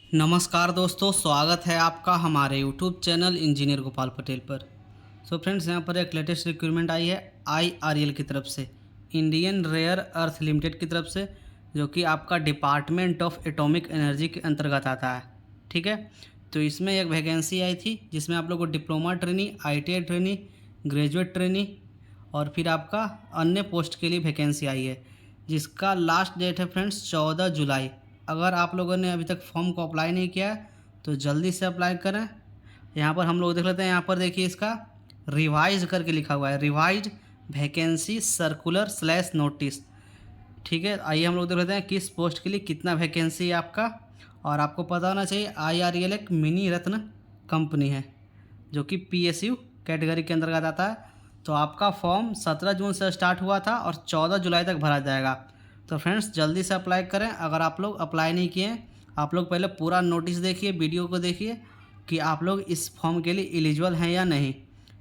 नमस्कार दोस्तों, स्वागत है आपका हमारे YouTube channel engineer Gopal Patel पर। फ्रेंड्स, यहाँ पर एक लेटेस्ट रिक्रूटमेंट आई है IRL की तरफ से, इंडियन रेयर अर्थ लिमिटेड की तरफ से, जो कि आपका डिपार्टमेंट ऑफ एटॉमिक एनर्जी के अंतर्गत आता है। ठीक है, तो इसमें एक वैकेंसी आई थी जिसमें आप लोग को diploma trainee, ITI trainee, graduate trainee और फिर आपका अन्य पोस्ट के लिए वैकेंसी आई है, जिसका लास्ट डेट है फ्रेंड्स 14 जुलाई। अगर आप लोगों ने अभी तक फॉर्म को अप्लाई नहीं किया है तो जल्दी से अप्लाई करें। यहाँ पर हम लोग देख लेते हैं, यहाँ पर देखिए इसका रिवाइज करके लिखा हुआ है, रिवाइज वैकेंसी सर्कुलर / नोटिस। ठीक है, आइए हम लोग देख लेते हैं किस पोस्ट के लिए कितना वैकेंसी है आपका। और आपको पता होना चाहिए IRL एक मिनी रत्न कंपनी है जो कि PSU कैटेगरी के अंतर्गत आता है। तो आपका फॉर्म 17 जून से स्टार्ट हुआ था और 14 जुलाई तक भरा जाएगा। तो फ्रेंड्स, जल्दी से अप्लाई करें। अगर आप लोग अप्लाई नहीं किए हैं, आप लोग पहले पूरा नोटिस देखिए, वीडियो को देखिए कि आप लोग इस फॉर्म के लिए एलिजिबल हैं या नहीं।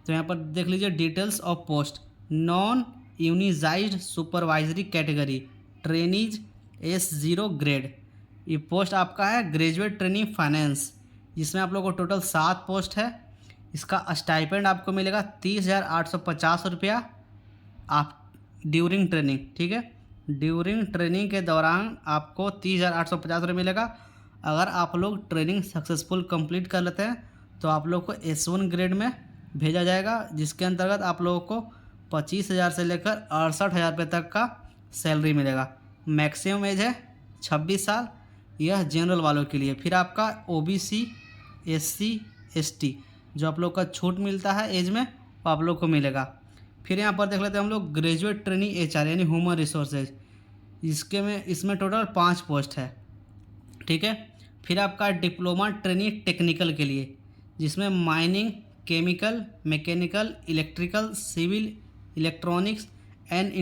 तो यहाँ पर देख लीजिए details of post, non unionised supervisory category, trainees S0 grade. ये पोस्ट आपका है ग्रेजुएट ट्रेनी फाइनेंस, जिसमें आप लोग को टोटल 7 पोस्ट है। इसका स्टाइपेंड आपको मिलेगा 30,850 रुपया आप ड्यूरिंग ट्रेनिंग। ठीक है, ड्यूरिंग ट्रेनिंग के दौरान आपको 30,850 रुपये मिलेगा। अगर आप लोग ट्रेनिंग सक्सेसफुल कंप्लीट कर लेते हैं तो आप लोग को S1 ग्रेड में भेजा जाएगा, जिसके अंतर्गत आप लोगों को 25,000 से लेकर 68,000 रुपये तक का सैलरी मिलेगा। मैक्सिमम एज है 26 साल, यह जनरल वालों के लिए। फिर आपका OBC SC ST जो आप लोग का छूट मिलता है एज में, वो आप लोग को मिलेगा। फिर यहाँ पर देख लेते हैं हम लोग ग्रेजुएट ट्रेनी HR यानी ह्यूमन रिसोर्सेज, इसमें टोटल 5 पोस्ट है। ठीक है, फिर आपका डिप्लोमा ट्रेनी टेक्निकल के लिए, जिसमें mining, chemical, mechanical, electrical, civil, electronics and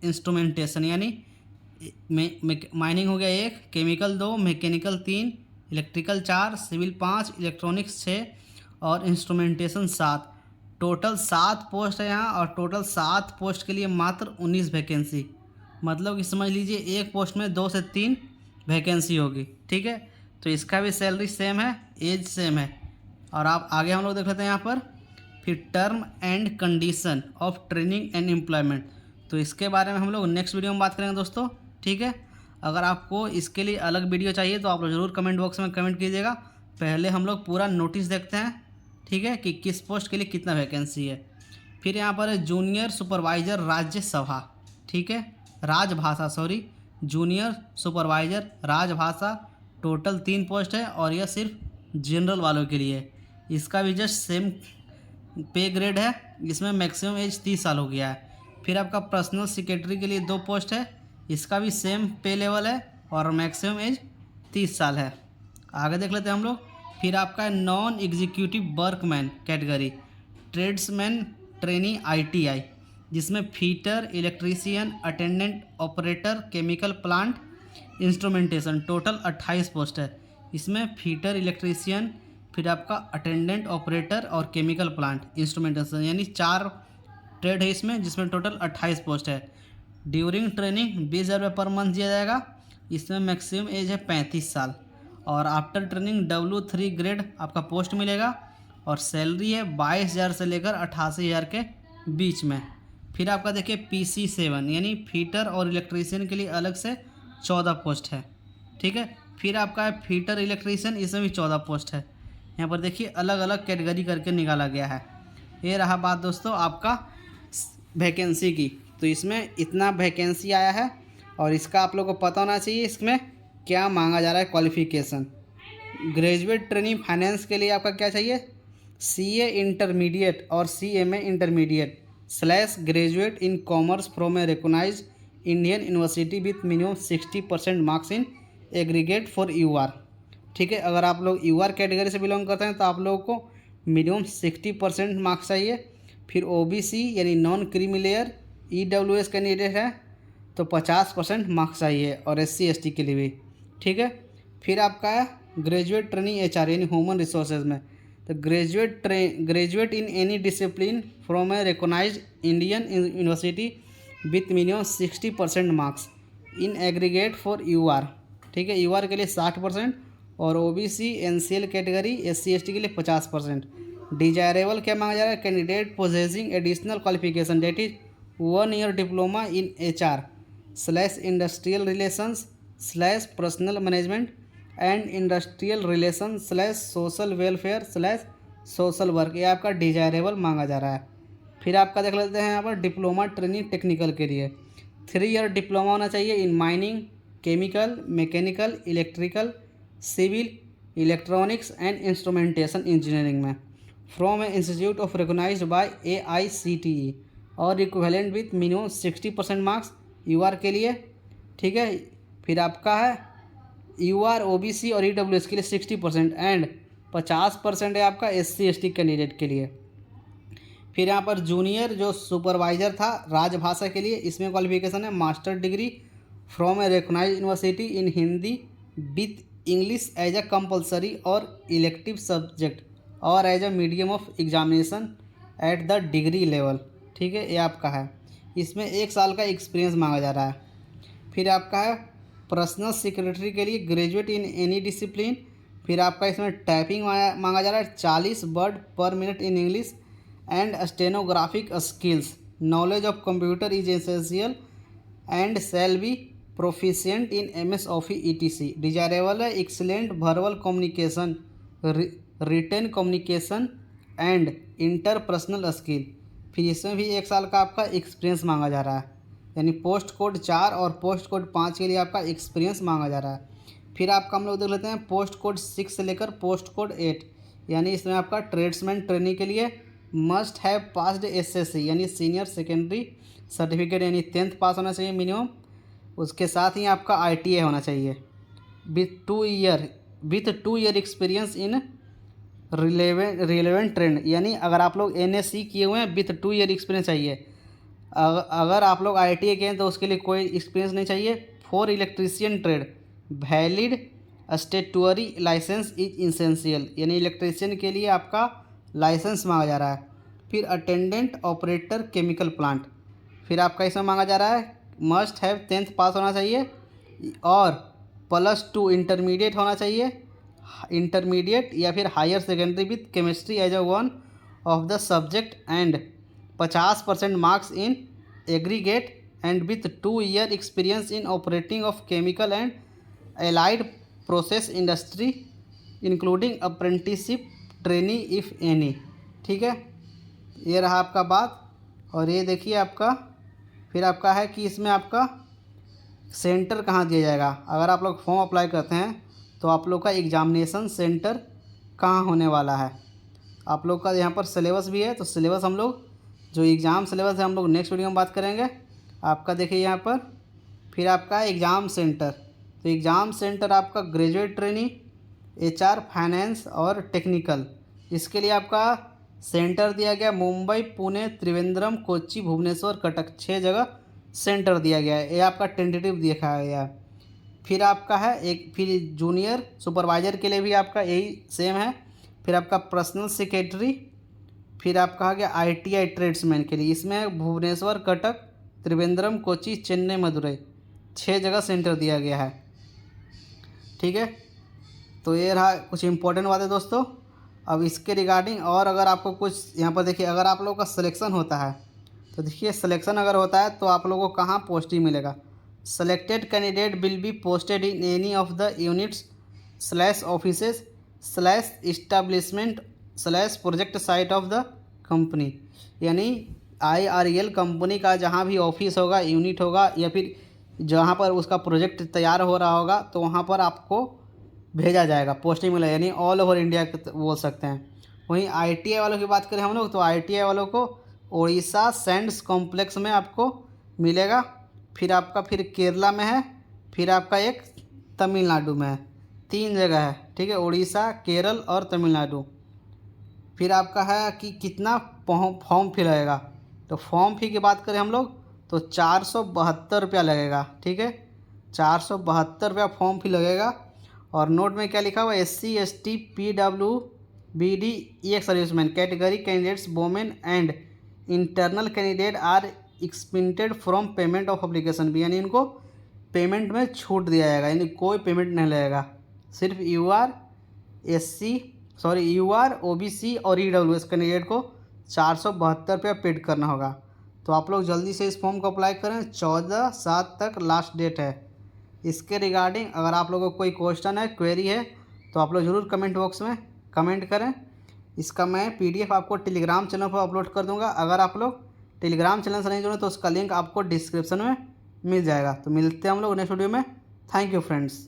instrumentation, यानी माइनिंग हो गया 1, chemical 2, mechanical 3, electrical 4, civil 5, electronics 6 और इंस्ट्रूमेंटेशन 7। टोटल 7 पोस्ट है यहाँ, और टोटल 7 पोस्ट के लिए मात्र 19 वैकेंसी। मतलब कि समझ लीजिए एक पोस्ट में 2 से 3 वैकेंसी होगी। ठीक है, तो इसका भी सैलरी सेम है, एज सेम है। और आप आगे हम लोग देख लेते हैं यहाँ पर फिर term and condition of training and employment. तो इसके बारे में हम लोग नेक्स्ट वीडियो में बात करेंगे दोस्तों। ठीक है, अगर आपको इसके लिए अलग वीडियो चाहिए तो आप लोग ज़रूर कमेंट बॉक्स में कमेंट कीजिएगा। पहले हम लोग पूरा नोटिस देखते हैं, ठीक है, कि किस पोस्ट के लिए कितना वैकेंसी है। फिर यहाँ पर है जूनियर सुपरवाइजर राज्यसभा, ठीक है, राजभाषा, सॉरी, जूनियर सुपरवाइजर राजभाषा, टोटल 3 पोस्ट है और यह सिर्फ जनरल वालों के लिए है। इसका भी जस्ट सेम पे ग्रेड है, इसमें मैक्सिमम एज 30 साल हो गया है। फिर आपका पर्सनल सेक्रेटरी के लिए 2 पोस्ट है, इसका भी सेम पे लेवल है और मैक्सिमम एज 30 साल है। आगे देख लेते हैं हम लोग। फिर आपका non executive workman category, tradesman trainee ITI, जिसमें fitter, electrician, attendant, operator, chemical plant, instrumentation, total 28 post है। इसमें फीटर, इलेक्ट्रीशियन, फिर आपका अटेंडेंट, ऑपरेटर और केमिकल प्लांट, इंस्ट्रूमेंटेशन, यानी 4 ट्रेड है इसमें, जिसमें टोटल 28 पोस्ट है। ड्यूरिंग ट्रेनिंग 20,000 रुपये पर मंथ दिया जाएगा। इसमें मैक्सिमम एज है 35 साल और आफ्टर ट्रेनिंग W3 ग्रेड आपका पोस्ट मिलेगा और सैलरी है 22,000 से लेकर 88,000 के बीच में। फिर आपका देखिए PC7 यानी फीटर और इलेक्ट्रीशियन के लिए अलग से 14 पोस्ट है। ठीक है, फिर आपका है फीटर इलेक्ट्रीशियन, इसमें भी 14 पोस्ट है। यहाँ पर देखिए अलग अलग कैटेगरी करके निकाला गया है। ये रहा बात दोस्तों आपका वैकेंसी की। तो इसमें इतना वैकेंसी आया है और इसका आप लोगों को पता होना चाहिए इसमें क्या मांगा जा रहा है क्वालिफ़िकेशन। ग्रेजुएट ट्रेनिंग फाइनेंस के लिए आपका क्या चाहिए, CA इंटरमीडिएट और CMA intermediate / graduate in commerce from a recognised Indian university with minimum 60% marks in aggregate for UR। ठीक है, अगर आप लोग UR कैटेगरी से बिलोंग करते हैं तो आप लोगों को मिनिमम 60% मार्क्स चाहिए। फिर OBC यानी non creamy layer EWS candidate है तो 50% मार्क्स चाहिए, और SC ST के लिए भी। ठीक है, फिर आपका है ग्रेजुएट ट्रेनिंग HR यानी ह्यूमन रिसोर्सेज में, तो graduate in any discipline from a recognised Indian university with minimum 60% marks in aggregate for UR। ठीक है, UR के लिए 60% और OBC NCL category SC ST के लिए 50%। डिजायरेबल क्या मांगा जा रहा है, candidate possessing additional qualification that is 1 year diploma in HR slash industrial relations slash personnel management and industrial relation slash social welfare slash social work, ये आपका desirable मांगा जा रहा है। फिर आपका देख लेते हैं यहाँ पर डिप्लोमा ट्रेनिंग टेक्निकल के लिए 3 ईयर डिप्लोमा होना चाहिए in mining, chemical, mechanical, electrical, civil, electronics and instrumentation engineering में from a institute of recognised by AICTE और equivalent with minimum 60% marks UR के लिए। ठीक है, फिर आपका है UR OBC और EWS के लिए 60% एंड 50% है आपका SC ST कैंडिडेट के लिए। फिर यहाँ पर जूनियर जो सुपरवाइजर था राजभाषा के लिए, इसमें क्वालिफिकेशन है master degree from a recognised university in Hindi with English as a compulsory और इलेक्टिव सब्जेक्ट और as a medium of examination at the degree level. ठीक है, ये आपका है। इसमें 1 साल का एक्सपीरियंस मांगा जा रहा है। फिर आपका है पर्सनल सेक्रेटरी के लिए ग्रेजुएट इन एनी डिसिप्लिन। फिर आपका इसमें टाइपिंग मांगा जा रहा है 40 word per minute in English and stenographic skills, knowledge of computer is essential and shall be proficient in MS Office ETC। Desirable है excellent verbal communication, written communication and interpersonal skill. फिर इसमें भी 1 साल का आपका एक्सपीरियंस मांगा जा रहा है, यानी पोस्ट कोड 4 और पोस्ट कोड 5 के लिए आपका एक्सपीरियंस मांगा जा रहा है। फिर आपका हम लोग देख लेते हैं पोस्ट कोड 6 से लेकर पोस्ट कोड 8, यानी इसमें आपका ट्रेड्समैन ट्रेनिंग के लिए मस्ट हैव पास्ड SSC यानी सीनियर सेकेंडरी सर्टिफिकेट, यानी 10th पास होना चाहिए मिनिमम। उसके साथ ही आपका ITI होना चाहिए with 2 year experience in relevant trend, यानी अगर आप लोग NSC किए हुए हैं विथ 2 ईयर एक्सपीरियंस चाहिए। अगर आप लोग ITI किए हैं तो उसके लिए कोई एक्सपीरियंस नहीं चाहिए। For electrician trade valid statutory licence is essential, यानी इलेक्ट्रीशियन के लिए आपका लाइसेंस मांगा जा रहा है। फिर अटेंडेंट ऑपरेटर केमिकल प्लांट, फिर आपका इसमें मांगा जा रहा है मस्ट हैव 10th पास होना चाहिए और +2 इंटरमीडिएट होना चाहिए, इंटरमीडिएट या फिर higher secondary with chemistry as a one of the subject and 50% marks in aggregate and with 2 year experience in operating of chemical and allied process industry including apprenticeship trainee if any. ठीक है, ये रहा आपका बात। और ये देखिए आपका फिर आपका है कि इसमें आपका सेंटर कहाँ दिया जाएगा। अगर आप लोग फॉर्म अप्लाई करते हैं तो आप लोग का एग्जामिनेशन सेंटर कहाँ होने वाला है। आप लोग का यहाँ पर सिलेबस भी है, तो सिलेबस हम लोग जो एग्ज़ाम सिलेबस है हम लोग नेक्स्ट वीडियो में बात करेंगे। आपका देखिए यहाँ पर फिर आपका एग्ज़ाम सेंटर, तो एग्ज़ाम सेंटर आपका ग्रेजुएट ट्रेनिंग HR फाइनेंस और टेक्निकल, इसके लिए आपका सेंटर दिया गया मुंबई, पुणे, त्रिवेंद्रम, कोच्चि, भुवनेश्वर, कटक, 6 जगह सेंटर दिया गया है। ये आपका टेंटेटिव दिखाया गया है। फिर आपका है एक फिर जूनियर सुपरवाइजर के लिए भी आपका यही सेम है। फिर आपका पर्सनल सेक्रेटरी, फिर आपका आ गया ITI ट्रेड्समैन के लिए, इसमें भुवनेश्वर, कटक, त्रिवेंद्रम, कोच्चि, चेन्नई, मदुरई 6 जगह सेंटर दिया गया है। ठीक है, तो ये रहा कुछ इंपॉर्टेंट बात है दोस्तों। अब इसके रिगार्डिंग और अगर आपको कुछ यहाँ पर देखिए, अगर आप लोगों का सिलेक्शन होता है तो देखिए सिलेक्शन अगर होता है तो आप लोगों को कहाँ पोस्टिंग मिलेगा। Selected candidate will be posted in any of the units / offices / establishment / project site of the company, यानी IREL कंपनी का जहाँ भी ऑफिस होगा, यूनिट होगा या फिर जहाँ पर उसका प्रोजेक्ट तैयार हो रहा होगा तो वहाँ पर आपको भेजा जाएगा, पोस्टिंग मिला, यानी ऑल ओवर इंडिया बोल सकते हैं। वहीं ITI वालों की बात करें हम लोग तो ITI वालों को उड़ीसा सैंड्स कॉम्प्लेक्स में आपको मिलेगा। फिर केरला में है, फिर आपका एक तमिलनाडु में है, 3 जगह है। ठीक है, उड़ीसा, केरल और तमिलनाडु। फिर आपका है कि कितना फॉर्म फी लगेगा, तो फॉर्म फी की बात करें हम लोग तो 472 रुपया लगेगा। ठीक है, 472 रुपया फॉर्म फी लगेगा। और नोट में क्या लिखा हुआ, SC ST PWBD EX serviceman category candidates women and internal candidate are exempted from payment of application भी, यानी इनको पेमेंट में छूट दिया जाएगा, यानी कोई पेमेंट नहीं लगेगा। सिर्फ यूआर ओबीसी और ईडब्ल्यूएस कैंडिडेट को 472 रुपया पेड करना होगा। तो आप लोग जल्दी से इस फॉर्म को अप्लाई करें, 14/7 तक लास्ट डेट है। इसके रिगार्डिंग अगर आप लोगों को कोई क्वेश्चन है, क्वेरी है, तो आप लोग ज़रूर कमेंट बॉक्स में कमेंट करें। इसका मैं पीडीएफ आपको टेलीग्राम चैनल पर अपलोड कर दूंगा। अगर आप लोग टेलीग्राम चैनल से नहीं जुड़े तो उसका लिंक आपको डिस्क्रिप्शन में मिल जाएगा। तो मिलते हैं हम लोग नेक्स्ट वीडियो में। Thank you friends.